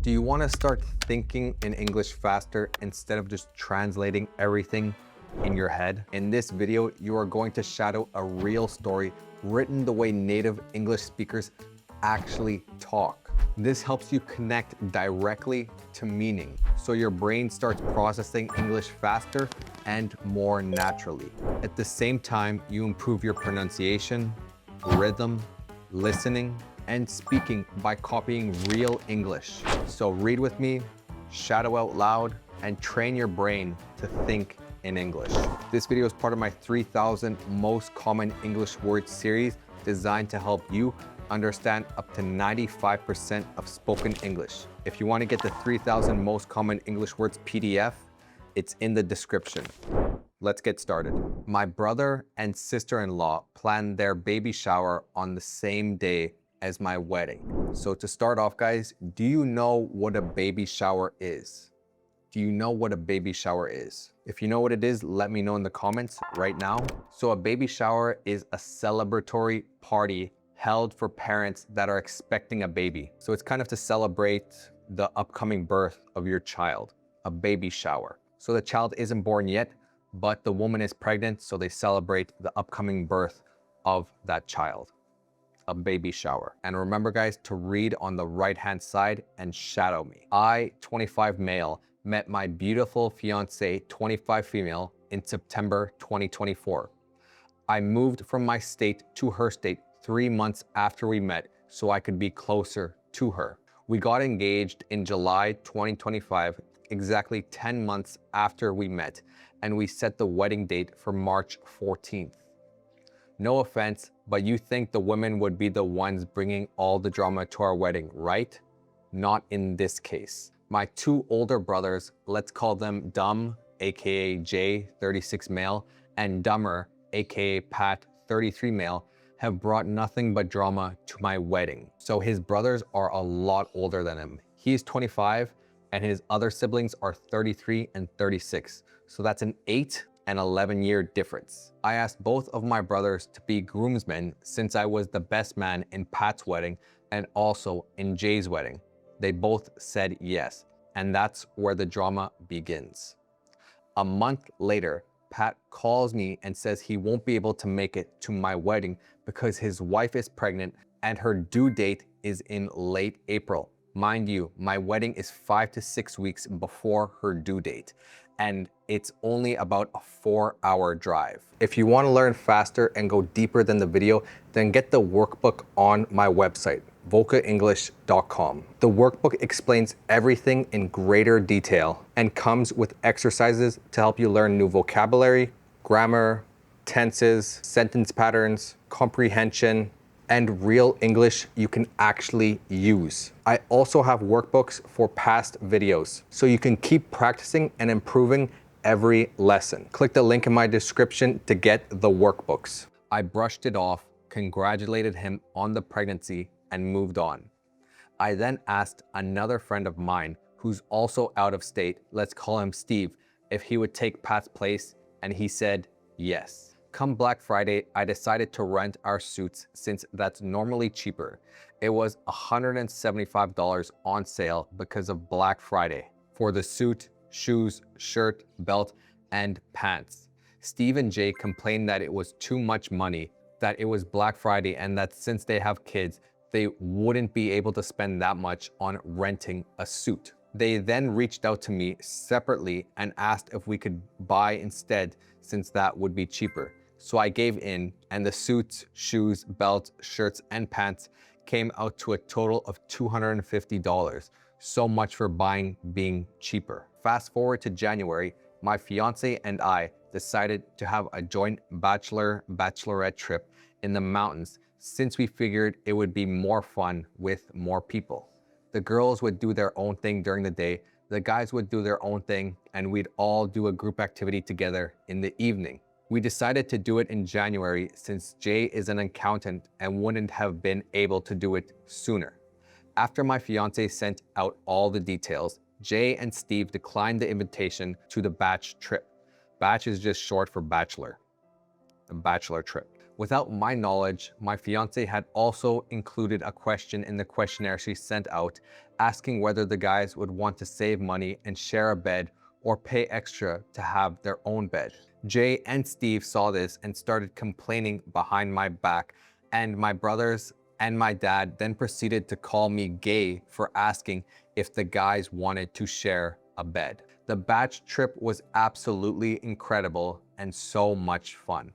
Do you want to start thinking in English faster instead of just translating everything in your head? In this video, you are going to shadow a real story written the way native English speakers actually talk. This helps you connect directly to meaning, so your brain starts processing English faster and more naturally. At the same time, you improve your pronunciation, rhythm, listening, and speaking by copying real English. So read with me, shadow out loud, and train your brain to think in English. This video is part of my 3,000 most common English words series designed to help you understand up to 95% of spoken English. If you want to get the 3,000 most common English words PDF, it's in the description. Let's get started. My brother and sister-in-law planned their baby shower on the same day as my wedding. So to start off, guys, do you know what a baby shower is? Do you know what a baby shower is? If you know what it is, let me know in the comments right now. So a baby shower is a celebratory party held for parents that are expecting a baby. So it's kind of to celebrate the upcoming birth of your child, a baby shower. So the child isn't born yet, but the woman is pregnant, so they celebrate the upcoming birth of that child, a baby shower. And remember, guys, to read on the right-hand side and shadow me. I, 25 male, met my beautiful fiance, 25 female, in September 2024. I moved from my state to her state 3 months after we met so I could be closer to her. We got engaged in July 2025, exactly 10 months after we met, and we set the wedding date for March 14th. No offense, but you think the women would be the ones bringing all the drama to our wedding, right? Not in this case. My two older brothers, let's call them Dumb, aka Jay, 36 male, and Dumber, aka Pat, 33 male, have brought nothing but drama to my wedding. So his brothers are a lot older than him. He's 25 and his other siblings are 33 and 36. So that's an 8 and 11-year difference. I asked both of my brothers to be groomsmen since I was the best man in Pat's wedding and also in Jay's wedding. They both said yes, and that's where the drama begins. A month later, Pat calls me and says he won't be able to make it to my wedding because his wife is pregnant and her due date is in late April. Mind you, my wedding is 5 to 6 weeks before her due date, and it's only about a 4-hour drive. If you want to learn faster and go deeper than the video, then get the workbook on my website, volkaenglish.com. The workbook explains everything in greater detail and comes with exercises to help you learn new vocabulary, grammar, tenses, sentence patterns, comprehension, and real English you can actually use. I also have workbooks for past videos, so you can keep practicing and improving every lesson. Click the link in my description to get the workbooks. I brushed it off, congratulated him on the pregnancy, and moved on. I then asked another friend of mine who's also out of state, let's call him Steve, if he would take Pat's place, and he said yes. Come Black Friday, I decided to rent our suits since that's normally cheaper. It was $175 on sale because of Black Friday for the suit, shoes, shirt, belt, and pants. Steve and Jay complained that it was too much money, that it was Black Friday, and that since they have kids, they wouldn't be able to spend that much on renting a suit. They then reached out to me separately and asked if we could buy instead since that would be cheaper. So I gave in, and the suits, shoes, belt, shirts, and pants came out to a total of $250. So much for buying being cheaper. Fast forward to January, my fiance and I decided to have a joint bachelorette trip in the mountains since we figured it would be more fun with more people. The girls would do their own thing during the day, the guys would do their own thing, and we'd all do a group activity together in the evening. We decided to do it in January since Jay is an accountant and wouldn't have been able to do it sooner. After my fiance sent out all the details, Jay and Steve declined the invitation to the batch trip. Batch is just short for bachelor, the bachelor trip. Without my knowledge, my fiance had also included a question in the questionnaire she sent out asking whether the guys would want to save money and share a bed or pay extra to have their own bed. Jay and Steve saw this and started complaining behind my back, and my brothers and my dad then proceeded to call me gay for asking if the guys wanted to share a bed. The batch trip was absolutely incredible and so much fun.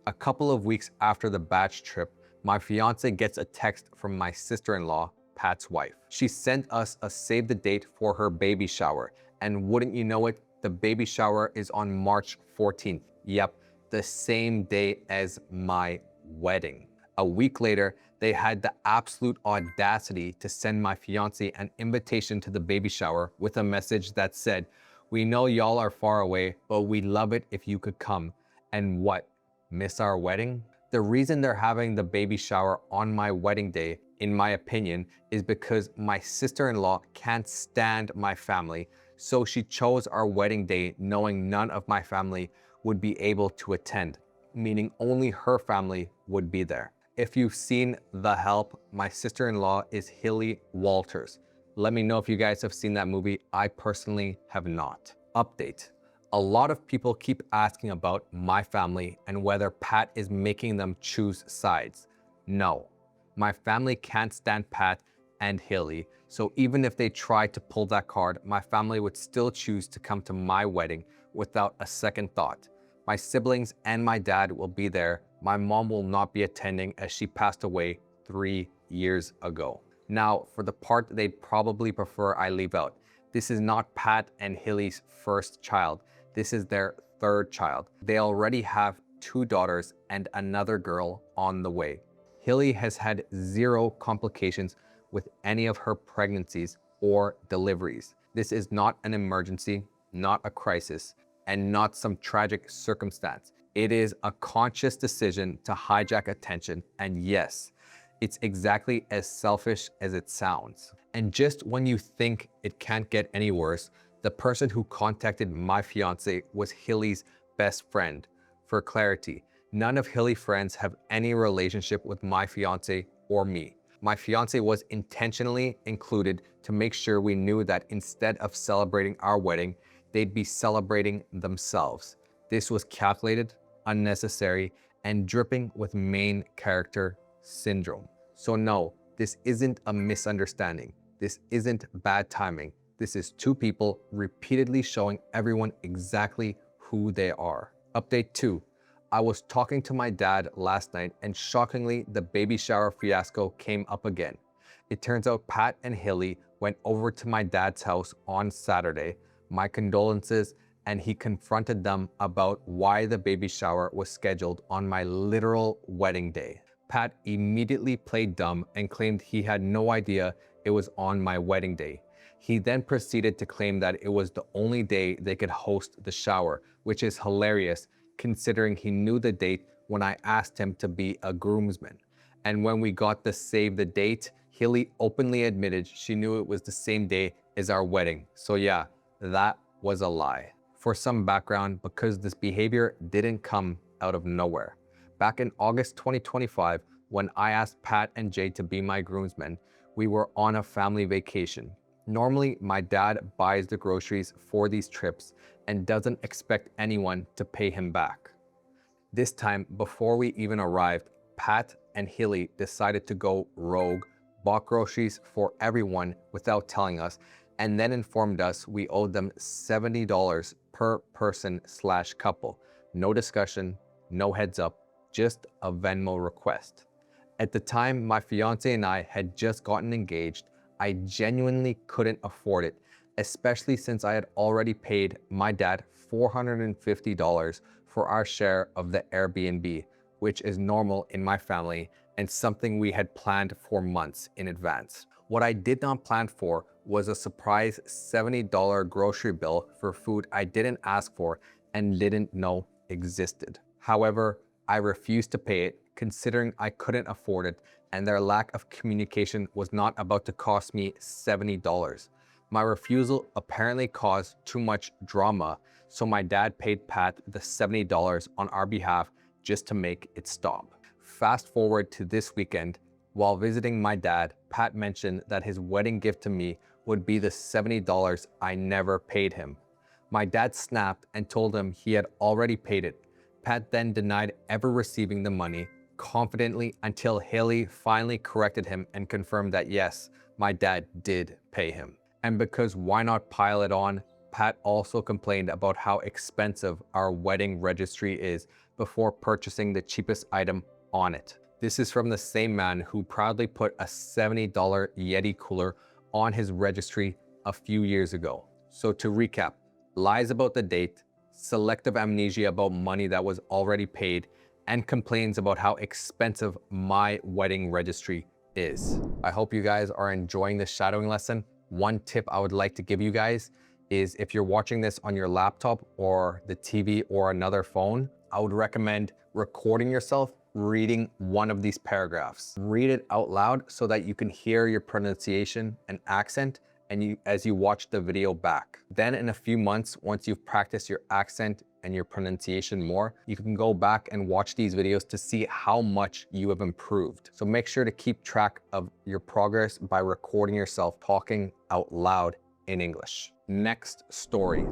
A couple of weeks after the batch trip, my fiance gets a text from my sister-in-law, Pat's wife. She sent us a save the date for her baby shower, and wouldn't you know it, the baby shower is on March 14th. Yep, the same day as my wedding. A week later, they had the absolute audacity to send my fiance an invitation to the baby shower with a message that said, "We know y'all are far away, but we'd love it if you could come." And what, miss our wedding? The reason they're having the baby shower on my wedding day, in my opinion, is because my sister-in-law can't stand my family, so she chose our wedding day knowing none of my family would be able to attend, meaning only her family would be there. If you've seen The Help, my sister-in-law is Hilly Walters. Let me know if you guys have seen that movie. I personally have not. Update. A lot of people keep asking about my family and whether Pat is making them choose sides. No, my family can't stand Pat and Hilly, so even if they tried to pull that card, my family would still choose to come to my wedding without a second thought. My siblings and my dad will be there. My mom will not be attending as she passed away 3 years ago. Now, for the part they'd probably prefer I leave out. This is not Pat and Hilly's first child. This is their third child. They already have 2 daughters and another girl on the way. Hilly has had 0 complications with any of her pregnancies or deliveries. This is not an emergency, not a crisis, and not some tragic circumstance. It is a conscious decision to hijack attention, and yes, it's exactly as selfish as it sounds. And just when you think it can't get any worse, the person who contacted my fiance was Hilly's best friend. For clarity, none of Hilly's friends have any relationship with my fiance or me. My fiance was intentionally included to make sure we knew that instead of celebrating our wedding, they'd be celebrating themselves. This was calculated, unnecessary, and dripping with main character syndrome. So no, this isn't a misunderstanding. This isn't bad timing. This is 2 people repeatedly showing everyone exactly who they are. Update 2. I was talking to my dad last night and shockingly, the baby shower fiasco came up again. It turns out Pat and Hilly went over to my dad's house on Saturday. My condolences, and he confronted them about why the baby shower was scheduled on my literal wedding day. Pat immediately played dumb and claimed he had no idea it was on my wedding day. He then proceeded to claim that it was the only day they could host the shower, which is hilarious considering he knew the date when I asked him to be a groomsman. And when we got the save the date, Hilly openly admitted she knew it was the same day as our wedding. So yeah, that was a lie. For some background, because this behavior didn't come out of nowhere. Back in August 2025, when I asked Pat and Jay to be my groomsmen, we were on a family vacation. Normally, my dad buys the groceries for these trips and doesn't expect anyone to pay him back. This time, before we even arrived, Pat and Hilly decided to go rogue, bought groceries for everyone without telling us, and then informed us we owed them $70 per person/couple. No discussion, no heads up, just a Venmo request. At the time, my fiance and I had just gotten engaged. I genuinely couldn't afford it, especially since I had already paid my dad $450 for our share of the Airbnb, which is normal in my family and something we had planned for months in advance. What I did not plan for was a surprise $70 grocery bill for food I didn't ask for and didn't know existed. However, I refused to pay it considering I couldn't afford it and their lack of communication was not about to cost me $70. My refusal apparently caused too much drama, so my dad paid Pat the $70 on our behalf just to make it stop. fast forward to this weekend. While visiting my dad, Pat mentioned that his wedding gift to me would be the $70 I never paid him. My dad snapped and told him he had already paid it. Pat then denied ever receiving the money confidently until Haley finally corrected him and confirmed that yes, my dad did pay him. And because why not pile it on, Pat also complained about how expensive our wedding registry is before purchasing the cheapest item on it. This is from the same man who proudly put a $70 Yeti cooler on his registry a few years ago. So to recap, lies about the date, selective amnesia about money that was already paid, and complains about how expensive my wedding registry is. I hope you guys are enjoying this shadowing lesson. One tip I would like to give you guys is if you're watching this on your laptop or the TV or another phone, I would recommend recording yourself reading one of these paragraphs. Read it out loud so that you can hear your pronunciation and accent as you watch the video back. Then in a few months, once you've practiced your accent and your pronunciation more, you can go back and watch these videos to see how much you have improved. So make sure to keep track of your progress by recording yourself talking out loud in English. Next story.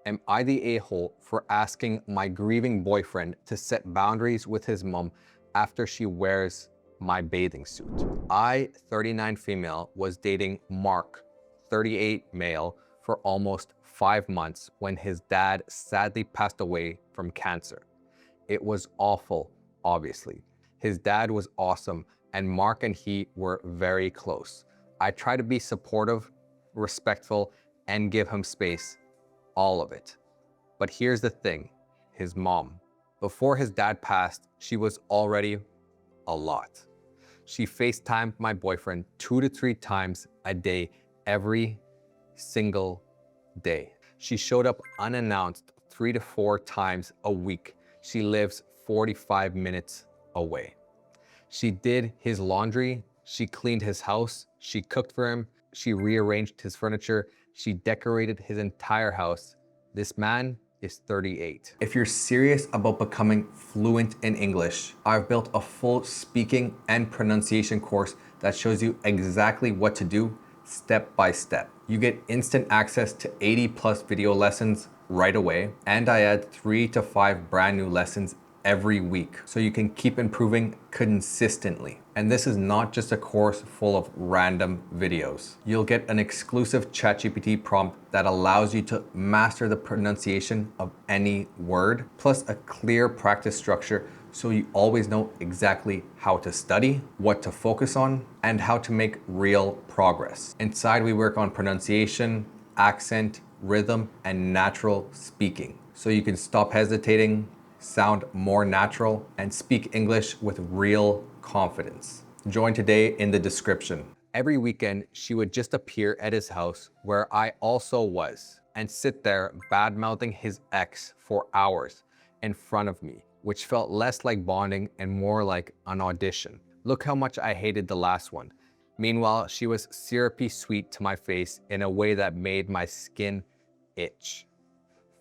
Am I the a-hole for asking my grieving boyfriend to set boundaries with his mom after she wears my bathing suit? I, 39 female, was dating Mark, 38 male, for almost 5 months when his dad sadly passed away from cancer. It was awful, obviously. His dad was awesome, and Mark and he were very close. I try to be supportive, respectful, and give him space. All of it. But here's the thing, his mom. Before his dad passed, she was already a lot. She FaceTimed my boyfriend 2 to 3 times a day, every single day. She showed up unannounced 3 to 4 times a week. She lives 45 minutes away. She did his laundry, she cleaned his house, she cooked for him, she rearranged his furniture, she decorated his entire house. This man is 38. If you're serious about becoming fluent in English, I've built a full speaking and pronunciation course that shows you exactly what to do step by step. You get instant access to 80+ video lessons right away, and I add 3 to 5 brand new lessons every week so you can keep improving consistently. And this is not just a course full of random videos. You'll get an exclusive ChatGPT prompt that allows you to master the pronunciation of any word, plus a clear practice structure so you always know exactly how to study, what to focus on, and how to make real progress. Inside, we work on pronunciation, accent, rhythm, and natural speaking so you can stop hesitating, sound more natural, and speak English with real confidence. Join today in the description. Every weekend, she would just appear at his house where I also was and sit there bad-mouthing his ex for hours in front of me, which felt less like bonding and more like an audition. Look how much I hated the last one. Meanwhile, she was syrupy sweet to my face in a way that made my skin itch.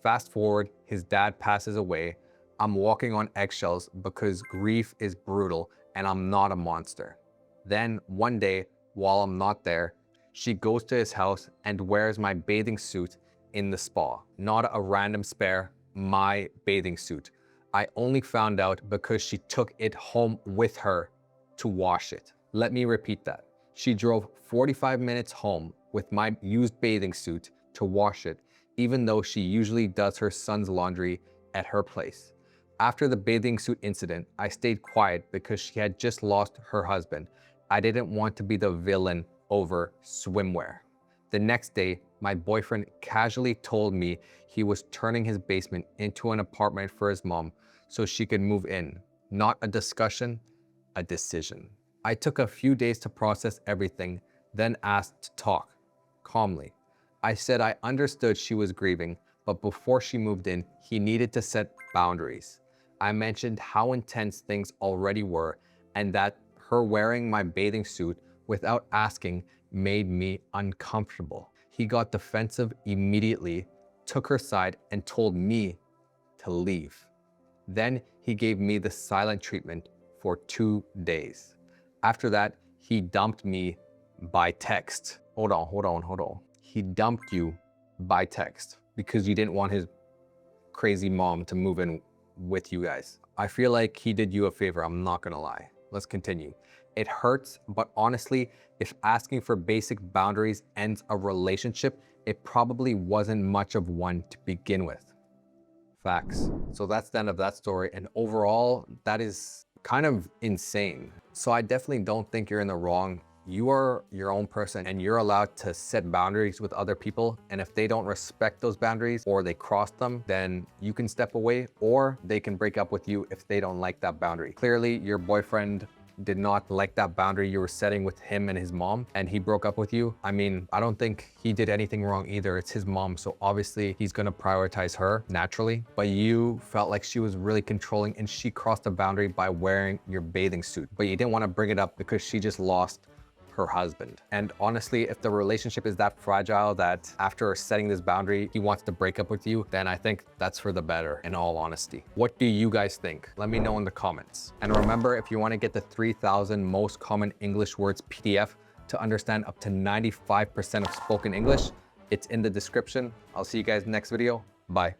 Fast forward, his dad passes away. I'm walking on eggshells because grief is brutal and I'm not a monster. Then one day, while I'm not there, she goes to his house and wears my bathing suit in the spa. Not a random spare, my bathing suit. I only found out because she took it home with her to wash it. Let me repeat that. She drove 45 minutes home with my used bathing suit to wash it, even though she usually does her son's laundry at her place. After the bathing suit incident, I stayed quiet because she had just lost her husband. I didn't want to be the villain over swimwear. The next day, my boyfriend casually told me he was turning his basement into an apartment for his mom so she could move in. Not a discussion, a decision. I took a few days to process everything, then asked to talk calmly. I said I understood she was grieving, but before she moved in, he needed to set boundaries. I mentioned how intense things already were and that her wearing my bathing suit without asking made me uncomfortable. He got defensive immediately, took her side, and told me to leave. Then he gave me the silent treatment for 2 days. After that, he dumped me by text. Hold on. He dumped you by text because you didn't want his crazy mom to move in with you guys. I feel like he did you a favor, I'm not gonna lie. Let's continue. It hurts, but honestly, if asking for basic boundaries ends a relationship, it probably wasn't much of one to begin with. Facts. So that's the end of that story. And overall, that is kind of insane. So I definitely don't think you're in the wrong. You are your own person and you're allowed to set boundaries with other people. And if they don't respect those boundaries or they cross them, then you can step away or they can break up with you if they don't like that boundary. Clearly, your boyfriend did not like that boundary you were setting with him and his mom, and he broke up with you. I mean, I don't think he did anything wrong either. It's his mom, so obviously he's gonna prioritize her naturally, but you felt like she was really controlling and she crossed the boundary by wearing your bathing suit, but you didn't wanna bring it up because she just lost her husband. And honestly, if the relationship is that fragile that after setting this boundary, he wants to break up with you, then I think that's for the better, in all honesty. What do you guys think? Let me know in the comments. And remember, if you want to get the 3,000 most common English words PDF to understand up to 95% of spoken English, it's in the description. I'll see you guys next video. Bye.